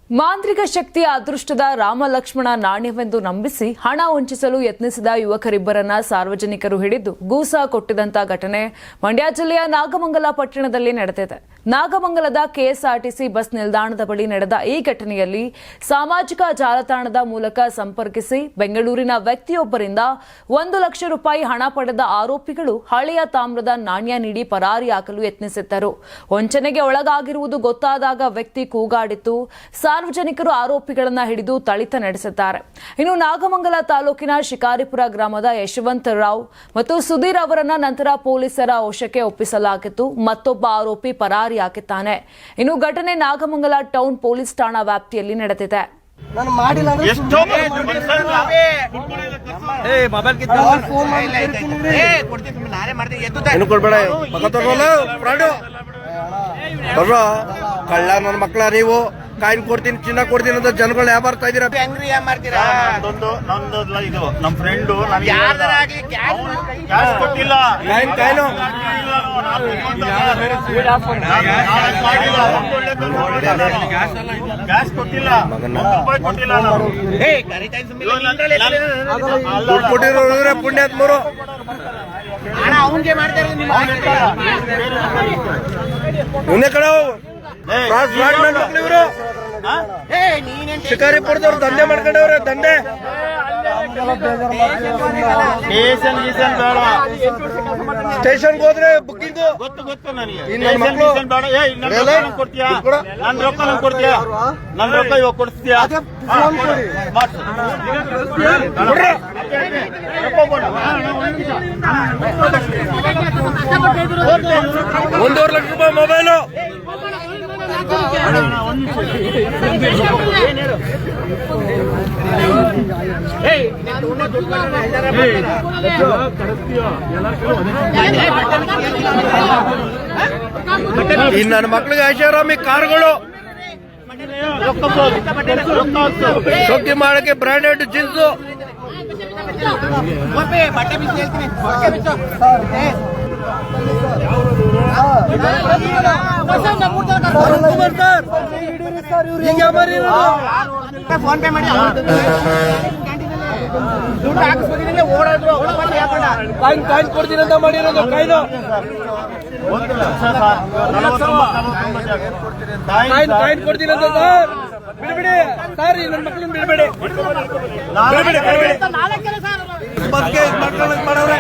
ಮಾಂತ್ರಿಕ ಶಕ್ತಿಯ ಅದೃಷ್ಟದ ರಾಮಲಕ್ಷ್ಮಣ ನಾಣ್ಯವೆಂದು ನಂಬಿಸಿ ಹಣ ವಂಚಿಸಲು ಯತ್ನಿಸಿದ ಯುವಕರಿಬ್ಬರನ್ನ ಸಾರ್ವಜನಿಕರು ಹಿಡಿದು ಗೂಸಾ ಕೊಟ್ಟಿದಂತ ಘಟನೆ ಮಂಡ್ಯ ಜಿಲ್ಲೆಯ ನಾಗಮಂಗಲ ಪಟ್ಟಣದಲ್ಲಿ ನಡೆದಿದೆ. ನಾಗಮಂಗಲದ ಕೆಎಸ್ಆರ್ಟಿಸಿ ಬಸ್ ನಿಲ್ದಾಣದ ಬಳಿ ನಡೆದ ಈ ಘಟನೆಯಲ್ಲಿ ಸಾಮಾಜಿಕ ಜಾಲತಾಣದ ಮೂಲಕ ಸಂಪರ್ಕಿಸಿ ಬೆಂಗಳೂರಿನ ವ್ಯಕ್ತಿಯೊಬ್ಬರಿಂದ 1 ಲಕ್ಷ ರೂಪಾಯಿ ಹಣ ಪಡೆದ ಆರೋಪಿಗಳು ಹಳೆಯ ತಾಮ್ರದ ನಾಣ್ಯ ನೀಡಿ ಪರಾರಿಯಾಗಲು ಯತ್ನಿಸಿದ್ದರು. ವಂಚನೆಗೆ ಒಳಗಾಗಿರುವುದು ಗೊತ್ತಾದಾಗ ವ್ಯಕ್ತಿ ಕೂಗಾಡಿತ್ತು. ಸಾರ್ವಜನಿಕರು ಆರೋಪಿಗಳನ್ನು ಹಿಡಿದು ಥಳಿತ ನಡೆಸಿದ್ದಾರೆ. ಇನ್ನು ನಾಗಮಂಗಲ ತಾಲೂಕಿನ ಶಿಕಾರಿಪುರ ಗ್ರಾಮದ ಯಶವಂತ ರಾವ್ ಮತ್ತು ಸುಧೀರ್ ಅವರನ್ನ ನಂತರ ಪೊಲೀಸರ ವಶಕ್ಕೆ ಒಪ್ಪಿಸಲಾಗಿತ್ತು. ಮತ್ತೊಬ್ಬ ಆರೋಪಿ ಪರಾರಿಯಾಗಿದ್ದಾನೆ. ಇನ್ನು ಘಟನೆ ನಾಗಮಂಗಲ ಟೌನ್ ಪೊಲೀಸ್ ಠಾಣಾ ವ್ಯಾಪ್ತಿಯಲ್ಲಿ ನಡೆದಿದೆ. ಕಳ್ಳ ನನ್ನ ಮಕ್ಕಳ ನೀವು ಕಾಯಿನ್ ಕೊಡ್ತೀನಿ ಚಿನ್ನ ಕೊಡ್ತೀನಿ ಅಂತ ಜನಗಳು ಯಾಮಾರ್ತಾ ಇದೀರಾ. ನಂದು ಇದು ನಮ್ಮ ಫ್ರೆಂಡ್ ಕ್ಯಾಶ್ ಕೊಟ್ಟಿಲ್ಲ, ಕಾಯಿನು ಕ್ಯಾಶ್ ಕೊಟ್ಟಿಲ್ಲ, ದುಡ್ಡು ಕೊಟ್ಟಿರೋ ಪುಣ್ಯಾತ್ಮರು ಇವನೇ ಕಡೆ ಇವರು ಶಿಕಾರಿಪುರದವ್ರು ದಂಧೆ ಮಾಡ್ಕೊಂಡವ್ರೆ. ದಂಧೆ ಸ್ಟೇಷನ್ ಹೋದ್ರೆ ಬುಕ್ಕಿಂಗ್ ಗೊತ್ತು ನನಗೆ. ಕೊಡ್ತೀಯಾ ನನ್ ರೊಕ್ಕ ನಂಗೆ ಕೊಡ್ತೀಯಾ? ನನ್ ರೊಕ್ಕ ಇವಾಗ ಕೊಡ್ತೀಯಾ? 1.5 ಲಕ್ಷ ರೂಪಾಯಿ ಮೊಬೈಲು. ಇನ್ನು ನನ್ನ ಮಕ್ಳಿಗೆ ಐಷಾರಾಮಿ ಕಾರ್ಗಳು ಶೋಕಿ ಮಾಡಕ್ಕೆ ಬ್ರಾಂಡೆಡ್ ಜೀನ್ಸು. ಫೋನ್ ಪೇ ಮಾಡಿ ದುಡ್ಡು ಹಾಕಿಸ್ಬೋದಿಲ್ಲ. ಓಡಾದ್ರು ಕಾಯಿನ್ ಕೊಡ್ತೀನಿ ಅಂತ ಮಾಡಿರೋದು. ಕಾಯಿನು ಕಾಯಿನ್ ಕೊಡ್ತೀನಿ ಅಂತ ಸರ್. ಬಿಡಬೇಡಿ ಸರ್, ನನ್ನ ಮಕ್ಕಳನ್ನ ಬಿಡಬೇಡಿ. ಮಾಡ್ಕೊಳ್ಳೋಕೆ ಮಾಡವ್ರೆ.